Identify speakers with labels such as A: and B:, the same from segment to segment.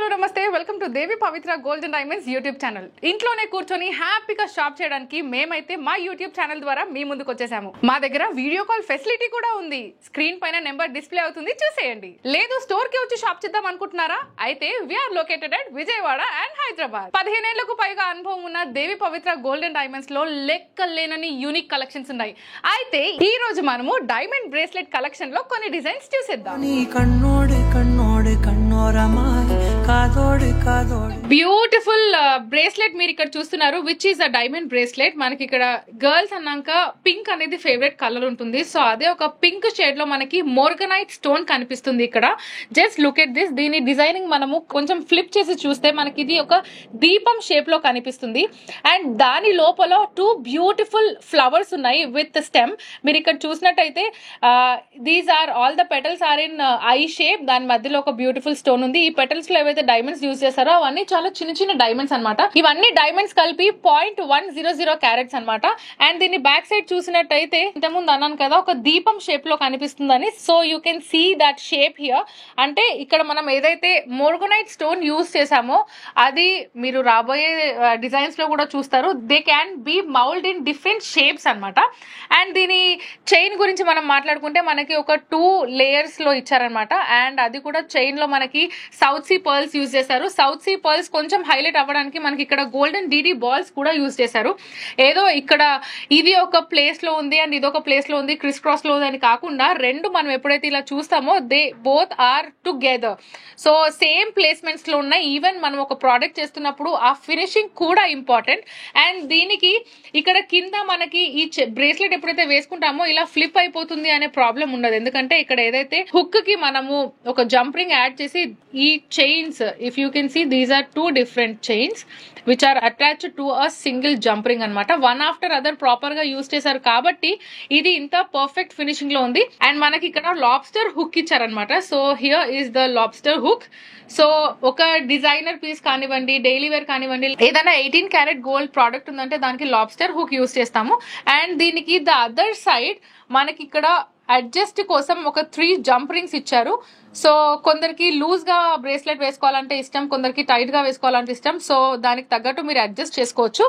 A: Hello నమస్తే welcome to Devi Pavitra gold and diamonds YouTube channel. ఇంట్లోనే కూర్చొని హ్యాపీగా షాప్ చేయడానికి మేమైతే మా యూట్యూబ్ ఛానల్ ద్వారా మీ ముందుకు వచ్చేసాము. మా దగ్గర వీడియో కాల్ ఫెసిలిటీ కూడా ఉంది. స్క్రీన్ పైన నెంబర్ డిస్ప్లే అవుతుంది, చూసేయండి. లేదు స్టోర్ కి వచ్చి షాప్ చేద్దాం అనుకుంటున్నారా? అయితే we are located at Vijayawada and Hyderabad. 15 ఏళ్లకు పైగా అనుభవం ఉన్న Devi Pavitra gold and diamonds లో లెక్కలేనని యూనిక్ కలెక్షన్స్ ఉన్నాయి. అయితే ఈ రోజు మనము డైమండ్ బ్రేస్లెట్ కలెక్షన్ లో కొన్ని డిజైన్స్ చూసేద్దాం. బ్యూటిఫుల్ బ్రేస్లెట్ మీరు ఇక్కడ చూస్తున్నారు, which is a diamond bracelet. మనకి ఇక్కడ గర్ల్స్ అన్నాక పింక్ అనేది ఫేవరెట్ కలర్ ఉంటుంది. సో అదే ఒక పింక్ షేడ్ లో మనకి మోర్గనైట్ స్టోన్ కనిపిస్తుంది ఇక్కడ. Just look at this. దీని డిజైనింగ్ మనము కొంచెం ఫ్లిప్ చేసి చూస్తే మనకి ఇది ఒక దీపం షేప్ లో కనిపిస్తుంది. అండ్ దాని లోపల 2 బ్యూటిఫుల్ ఫ్లవర్స్ ఉన్నాయి విత్ స్టెమ్. మీరు ఇక్కడ చూసినట్టయితే these are all the petals are in eye shape. దాని మధ్యలో ఒక బ్యూటిఫుల్ స్టోన్ ఉంది. ఈ పెటల్స్ లో ఏవైతే డైమండ్స్ యూజ్ చేస్తారో అవన్నీ చాలా చిన్న చిన్న డైమండ్స్ అనమాట. ఇవన్నీ డైమండ్స్ కలిపి 0.100 క్యారెట్స్ అనమాట. అండ్ దీన్ని బ్యాక్ సైడ్ చూసినట్టయితే ఇంతకుముందు అన్నాను కదా ఒక దీపం షేప్ లో కనిపిస్తుందని. So you can see that shape here. అంటే ఇక్కడ మనం ఏదైతే మోర్గనైట్ స్టోన్ యూజ్ చేసామో అది మీరు రాబోయే డిజైన్స్ లో కూడా చూస్తారు. They can be mould in different shapes అనమాట. అండ్ దీని చైన్ గురించి మనం మాట్లాడుకుంటే మనకి ఒక 2 లేయర్స్ లో ఇచ్చారనమాట. అండ్ అది కూడా చైన్ లో మనకి సౌత్ సీ పర్ల్స్ యూజ్ చేశారు. సౌత్ సీ పర్ల్స్ కొంచెం హైలైట్ అవ్వడానికి మనకి ఇక్కడ గోల్డెన్ డీడీ బాల్స్ కూడా యూజ్ చేశారు. ఏదో ఇక్కడ ఇది ఒక ప్లేస్ లో ఉంది అండ్ ఇది ఒక ప్లేస్ లో ఉంది, క్రిస్ క్రాస్ లో ఉంది అని కాకుండా రెండు మనం ఎప్పుడైతే ఇలా చూస్తామో they both are together. So same placements లో ఉన్నాయి. ఈవెన్ మనం ఒక ప్రోడక్ట్ చేస్తున్నప్పుడు ఆ ఫినిషింగ్ కూడా ఇంపార్టెంట్. అండ్ దీనికి ఇక్కడ కింద మనకి ఈ బ్రేస్లెట్ ఎప్పుడైతే వేసుకుంటామో ఇలా ఫ్లిప్ అయిపోతుంది అనే ప్రాబ్లం ఉండదు. ఎందుకంటే ఇక్కడ ఏదైతే హుక్ కి మనము ఒక జంప్ రింగ్ యాడ్ చేసి ఈ chains, if you can see these are 2 different chains which are attached to a single jump ring అనమాట. వన్ ఆఫ్టర్ అదర్ ప్రాపర్ గా యూజ్ చేశారు కాబట్టి ఇది ఇంత పర్ఫెక్ట్ ఫినిషింగ్ లో ఉంది. అండ్ మనకి ఇక్కడ లాబ్స్టర్ హుక్ ఇచ్చారనమాట. So here is the lobster hook. So ఒక డిజైనర్ పీస్ కానివ్వండి, డైలీ వేర్ కానివ్వండి, ఏదైనా 18 క్యారెట్ గోల్డ్ ప్రోడక్ట్ ఉందంటే దానికి లాబ్స్టర్ హుక్ యూజ్ చేస్తాము. అండ్ దీనికి ద అదర్ సైడ్ మనకి ఇక్కడ అడ్జస్ట్ కోసం ఒక 3 జంప్ రింగ్స్ ఇచ్చారు. సో కొందరికి లూజ్ గా బ్రేస్లెట్ వేసుకోవాలంటే ఇష్టం, కొందరికి టైట్ గా వేసుకోవాలంటే ఇష్టం. సో దానికి తగ్గట్టు మీరు అడ్జస్ట్ చేసుకోవచ్చు.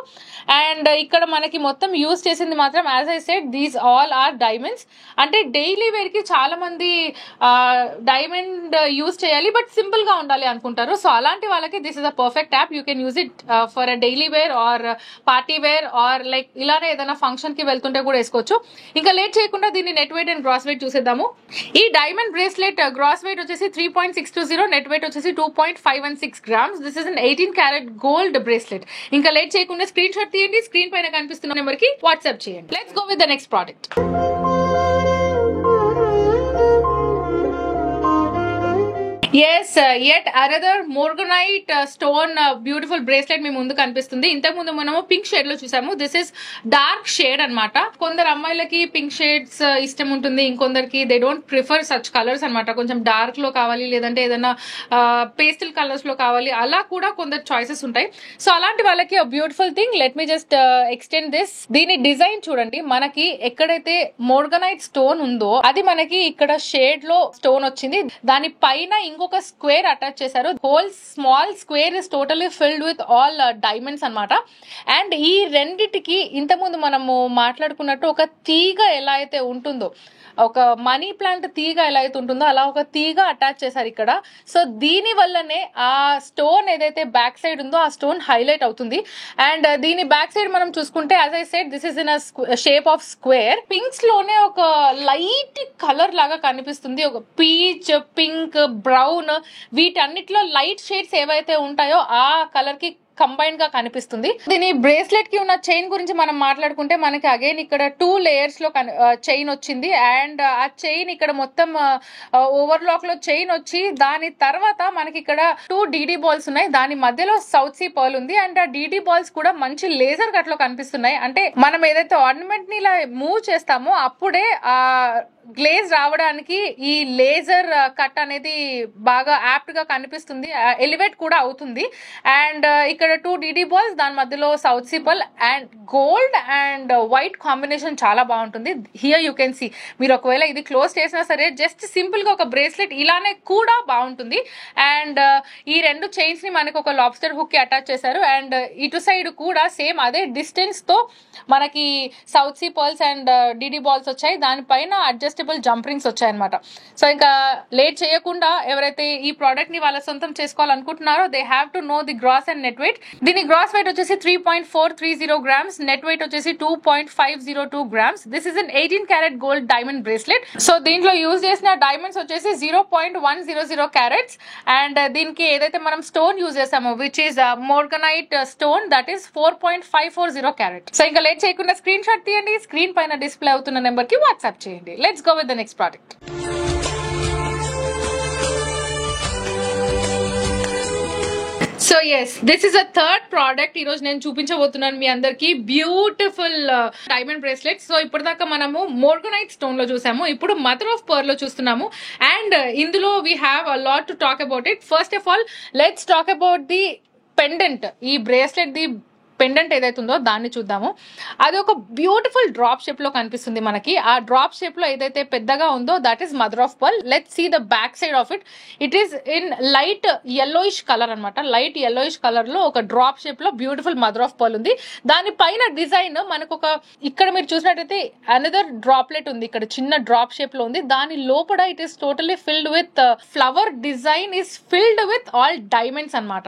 A: అండ్ ఇక్కడ మనకి మొత్తం యూజ్ చేసింది మాత్రం as I said these all are diamonds. అంటే డైలీ వేర్ కి చాలా మంది డైమండ్ యూజ్ చేయాలి బట్ సింపుల్ గా ఉండాలి అనుకుంటారు. సో అలాంటి వాళ్ళకి this is a perfect app. You can use it for a daily wear or party wear or like ఇలానే ఏదైనా ఫంక్షన్ కి వెళ్తుంటే కూడా వేసుకోవచ్చు. ఇంకా లేట్ చేయకుండా దీన్ని net weight and gross weight చూసేద్దాము. ఈ డైమండ్ బ్రేస్లెట్ గ్రాస్ వెయిట్ వచ్చేసి 3.620, నెట్ వెయిట్ వచ్చేసి 2.516 grams. This is an 18 carat gold bracelet. ఇంకా లేట్ చేయకుండా స్క్రీన్ షాట్ తీయండి, స్క్రీన్ పైన కనిపిస్తున్న నెంబర్ కి వాట్సాప్ చేయండి. Let's go with the next product. Yes, yet another morganite stone beautiful bracelet మీ ముందు కనిపిస్తుంది. ఇంతకు ముందు మనము పింక్ షేడ్ లో చూసాము. దిస్ ఇస్ డార్క్ షేడ్ అనమాట. కొందరు అమ్మాయిలకి పింక్ షేడ్స్ ఇష్టం ఉంటుంది, ఇంకొందరికి they don't prefer such colours అనమాట. కొంచెం డార్క్ లో కావాలి, లేదంటే ఏదైనా పేస్టల్ కలర్స్ లో కావాలి, అలా కూడా కొందరు చాయిసెస్ ఉంటాయి. సో అలాంటి వాళ్ళకి beautiful thing. Let me just extend this. దీని డిజైన్ చూడండి. మనకి ఎక్కడైతే మోర్గనైట్ స్టోన్ ఉందో అది మనకి ఇక్కడ షేడ్ లో స్టోన్ వచ్చింది. దాని పైన ఇంకొక స్క్వేర్ అటాచ్ చేశారు. Whole small square is totally filled with all diamonds అనమాట. అండ్ ఈ రెండిటికి ఇంతకుముందు మనము మాట్లాడుకున్నట్టు ఒక తీగ ఎలా అయితే ఉంటుందో, ఒక మనీ ప్లాంట్ తీగ ఎలా అయితే ఉంటుందో అలా ఒక తీగ అటాచ్ చేశారు ఇక్కడ. సో దీని వల్లనే ఆ స్టోన్ ఏదైతే బ్యాక్ సైడ్ ఉందో ఆ స్టోన్ హైలైట్ అవుతుంది. అండ్ దీని బ్యాక్ సైడ్ మనం చూసుకుంటే as I said this is in shape of square. Pinks లోనే ఒక లైట్ కలర్ లాగా కనిపిస్తుంది. ఒక పీచ్, పింక్, బ్రౌన్, వీటన్నిటిలో లైట్ షేడ్స్ ఏవైతే ఉంటాయో ఆ కలర్ కి కంబైన్ గా కనిపిస్తుంది. దీని బ్రేస్లెట్ కి ఉన్న చైన్ గురించి మనం మాట్లాడుకుంటే మనకి అగైన్ ఇక్కడ 2 లేయర్స్ లో చైన్ వచ్చింది. అండ్ ఆ చైన్ ఇక్కడ మొత్తం ఓవర్లాక్ లో చైన్ వచ్చి దాని తర్వాత మనకి ఇక్కడ 2 డీడీ బాల్స్ ఉన్నాయి. దాని మధ్యలో సౌత్ సీ పర్ల్ ఉంది. అండ్ ఆ డీడీ బాల్స్ కూడా మంచి లేజర్ కట్ లో కనిపిస్తున్నాయి. అంటే మనం ఏదైతే ఆర్నమెంట్ ని ఇలా మూవ్ చేస్తామో అప్పుడే ఆ గ్లేజ్ రావడానికి ఈ లేజర్ కట్ అనేది బాగా యాప్ట్ గా కనిపిస్తుంది, ఎలివేట్ కూడా అవుతుంది. అండ్ ఇక్కడ 2 DD బాల్స్, దాని మధ్యలో south sea pearl and gold and white combination చాలా బాగుంటుంది. హియర్ యూ కెన్ సీ, మీరు ఒకవేళ ఇది క్లోజ్ చేసినా సరే జస్ట్ సింపుల్ గా ఒక బ్రేస్లెట్ ఇలానే కూడా బాగుంటుంది. అండ్ ఈ 2 చైన్స్ ని మనకి ఒక లాబ్స్టర్ హుక్ కి అటాచ్ చేశారు. అండ్ ఇటు సైడ్ కూడా సేమ్ అదే డిస్టెన్స్ తో మనకి South Sea pearls and DD balls వచ్చాయి, దానిపైన అడ్జస్టబుల్ జంప్ రింగ్స్ వచ్చాయన్నమాట. సో ఇంకా లేట్ చేయకుండా ఎవరైతే ఈ ప్రోడక్ట్ ని వాళ్ళ సొంతం చేసుకోవాలనుకుంటున్నారో they have to know the gross and net weight. దీని గ్రాస్ వెయిట్ వచ్చేసి 3.430 గ్రామ్స్, నెట్ వెయిట్ వచ్చేసి 2.502 grams. This is an 18 carat gold diamond bracelet. So దీంట్లో యూజ్ చేసిన డైమండ్స్ వచ్చేసి 0.100 క్యారెట్స్. అండ్ దీనికి ఏదైతే మనం స్టోన్ యూజ్ చేసామో which is morganite stone, that is 4.540 carat. So ఇంకా లేట్ చేయకుండా స్క్రీన్ షాట్ తీయండి, స్క్రీన్ పైన డిస్ప్లే అవుతున్న నెంబర్ కి వాట్సాప్ చేయండి. Let's go with the next product. So yes, this is a third product ఈ రోజు నేను చూపించబోతున్నాను మీ అందరికి. Beautiful diamond bracelet. సో ఇప్పటిదాకా మనము మోర్గనైట్ స్టోన్ లో చూసాము, ఇప్పుడు మదర్ ఆఫ్ పర్ల్ లో చూస్తున్నాము. అండ్ ఇందులో we have a lot to talk about it. First of all let's talk about the pendant. ఈ బ్రేస్లెట్ ది పెండెంట్ ఏదైతే ఉందో దాన్ని చూద్దాము. అది ఒక బ్యూటిఫుల్ డ్రాప్ షేప్ లో కనిపిస్తుంది మనకి. ఆ డ్రాప్ షేప్ లో ఏదైతే పెద్దగా ఉందో that is mother of pearl. Let's see the back side of it. It is in light yellowish colour అనమాట. లైట్ yellowish కలర్ లో ఒక డ్రాప్ షేప్ లో బ్యూటిఫుల్ మదర్ ఆఫ్ పర్ల్ ఉంది. దానిపైన డిజైన్ మనకు ఒక, ఇక్కడ మీరు చూసినట్టయితే అనదర్ డ్రాప్లెట్ ఉంది, ఇక్కడ చిన్న డ్రాప్ షేప్ లో ఉంది. దాని లోపల it is totally filled with flower design, is filled with all diamonds అనమాట.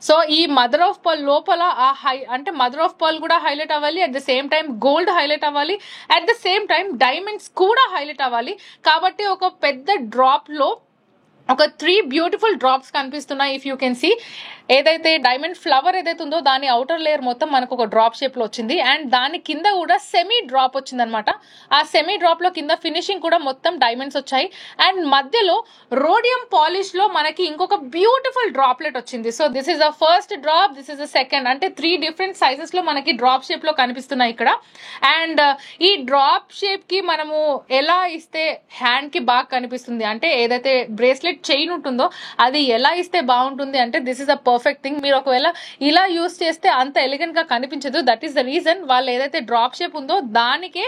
A: సో ఈ మదర్ ఆఫ్ పర్ల్ లోపల ఆ అంటే మదర్ ఆఫ్ పర్ల్ కూడా హైలైట్ అవ్వాలి, at the same time gold highlight అవ్వాలి, at the same time diamonds కూడా highlight అవ్వాలి. కాబట్టి ఒక పెద్ద డ్రాప్ లో ఒక 3 బ్యూటిఫుల్ డ్రాప్స్ కనిపిస్తున్నాయి. ఇఫ్ యూ కెన్ సీ, ఏదైతే డైమండ్ ఫ్లవర్ ఏదైతే ఉందో దాని అవుటర్ లేయర్ మొత్తం మనకు ఒక డ్రాప్ షేప్ లో వచ్చింది. అండ్ దాని కింద కూడా సెమీ డ్రాప్ వచ్చింది అనమాట. ఆ సెమీ డ్రాప్ లో కింద ఫినిషింగ్ కూడా మొత్తం డైమండ్స్ వచ్చాయి. అండ్ మధ్యలో రోడియం పాలిష్ లో మనకి ఇంకొక బ్యూటిఫుల్ డ్రాప్లెట్ వచ్చింది. So this is the first drop, this is the second, అంటే 3 డిఫరెంట్ సైజెస్ లో మనకి డ్రాప్ షేప్ లో కనిపిస్తున్నాయి ఇక్కడ. అండ్ ఈ డ్రాప్ షేప్ కి మనము ఎలా ఇస్తే హ్యాండ్ కి బాగా కనిపిస్తుంది అంటే, ఏదైతే బ్రేస్లెట్ చైన్ ఉంటుందో అది ఎలా ఇస్తే బాగుంటుంది అంటే, this is a perfect thing. మీరు ఒకవేళ ఇలా యూస్ చేస్తే అంత ఎలిగెంట్ గా కనిపించదు. దట్ ఈస్ ద రీజన్ వాళ్ళు ఏదైతే డ్రాప్ షేప్ ఉందో దానికే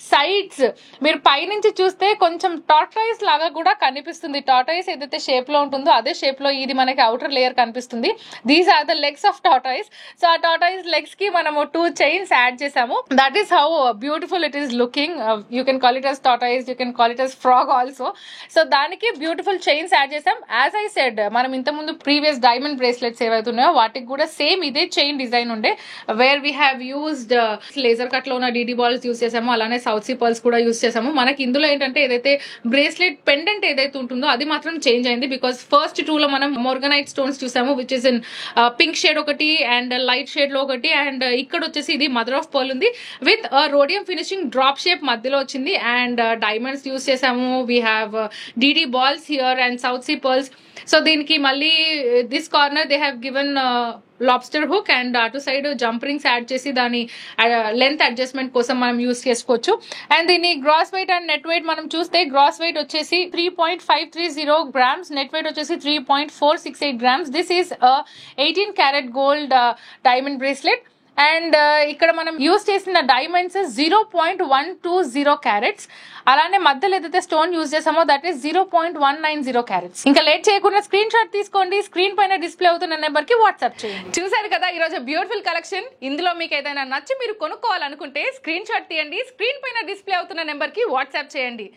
A: సైడ్స్ మీరు పైనుంచి చూస్తే కొంచెం టార్టాయిస్ లాగా కూడా కనిపిస్తుంది. టార్టాయిస్ ఏదైతే షేప్ లో ఉంటుందో అదే షేప్ లో ఇది మనకి అవుటర్ లేయర్ కనిపిస్తుంది. These are the legs of tortoise. So ఆ టార్టాయిస్ లెగ్స్ కి మనము 2 చైన్స్ యాడ్ చేసాము. That is how beautiful it is looking. You can call it as tortoise, you can call it as frog also. So దానికి beautiful chains add చేసాం. As I said, మనం ఇంతకుముందు previous diamond bracelets ఏవైతే ఉన్నాయో వాటికి కూడా same ఇదే chain design ఉండే, where we have used laser cut లో ఉన్న DD బాల్స్ యూజ్ చేసాము, అలానే సౌత్ సీ పర్ల్స్ కూడా యూజ్ చేసాము. మనకి ఇందులో ఏంటంటే ఏదైతే బ్రేస్లెట్ పెండెంట్ ఏదైతే ఉంటుందో అది మాత్రం చేంజ్ అయింది. బికాస్ ఫస్ట్ 2 లో మనం మోర్గనైట్ స్టోన్స్ చూసాము, which is in pink shade ఒకటి అండ్ లైట్ షేడ్ లో ఒకటి. అండ్ ఇక్కడ వచ్చేసి ఇది మదర్ ఆఫ్ పర్ల్ ఉంది with rhodium finishing drop shape మధ్యలో వచ్చింది. అండ్ డైమండ్స్ యూజ్ చేసాము. We have DD balls here and South Sea pearls. So దీనికి మళ్ళీ this corner they have given lobster hook and అటు సైడ్ జంప్ రింగ్స్ యాడ్ చేసి దాని length adjustment కోసం మనం యూస్ చేసుకోవచ్చు. అండ్ దీని gross weight and net weight మనం చూస్తే, గ్రాస్ వెయిట్ వచ్చేసి 3.530 గ్రామ్స్, నెట్ వెయిట్ వచ్చేసి 3.468 grams. This is 18 carat gold diamond bracelet. And ఇక్కడ మనం యూస్ చేసిన డైమండ్స్ 0.120 క్యారెట్స్. అలానే మధ్యలో ఏదైతే స్టోన్ యూజ్ చేసామో దట్ ఈస్ 0.190 క్యారెట్స్. ఇంకా లేట్ చేయకుండా స్క్రీన్ షాట్ తీసుకోండి, స్క్రీన్ పైన డిస్ప్లే అవుతున్న నెంబర్ కి వాట్సాప్ చేయండి. చూసారు కదా ఈరోజు బ్యూటిఫుల్ కలెక్షన్. ఇందులో మీకు ఏదైనా నచ్చి మీరు కొనుక్కోవాలనుకుంటే స్క్రీన్ షాట్ తీయండి, స్క్రీన్ పైన డిస్ప్లే అవుతున్న నెంబర్ కి వాట్సాప్ చేయండి.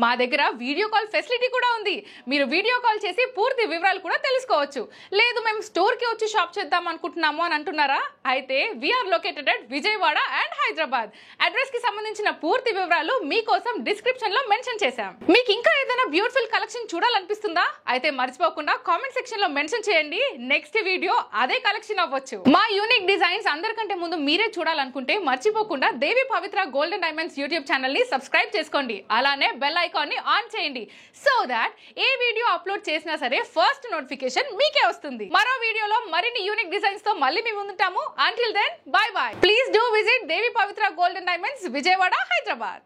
A: మా దగ్గర వీడియో కాల్ ఫెసిలిటీ కూడా ఉంది. మీరు వీడియో కాల్ చేసి పూర్తి వివరాలు కూడా తెలుసుకోవచ్చు. లేదు మేము స్టోర్ కి వచ్చి షాప్ చేద్దాం అనుకుంటున్నాము అని అంటున్నారా? అయితే we are located at Vijayawada and Hyderabad. Address కి సంబంధించిన పూర్తి వివరాలు మీకోసం డిస్క్రిప్షన్ లో మెన్షన్ చేశాం. మీకు ఇంకా ఏదైనా బ్యూటిఫుల్ కలెక్షన్ చూడాలనిపిస్తుందా? అయితే మర్చిపోకుండా కామెంట్ సెక్షన్ లో మెన్షన్ చేయండి. నెక్స్ట్ వీడియో అదే కలెక్షన్ అవ్వచ్చు. మా యూనిక్ డిజైన్స్ అందరికంటే ముందు మీరే చూడాలనుకుంటే మర్చిపోకుండా Devi Pavitra gold and diamonds YouTube channel ని సబ్స్క్రైబ్ చేసుకోండి. అలానే బెల్ ఐకాన్ ని ఆన్ చేయండి. సో దాట్ ఏ వీడియో అప్లోడ్ చేసినా సరే ఫస్ట్ నోటిఫికేషన్ మీకే వస్తుంది. మరో వీడియోలో మరిన్ని యూనిక్ డిజైన్స్ తో మళ్ళీ మేము ముందుంటాము. Until then bye bye. Please do visit Devi Pavitra gold and diamonds Vijayawada, Hyderabad.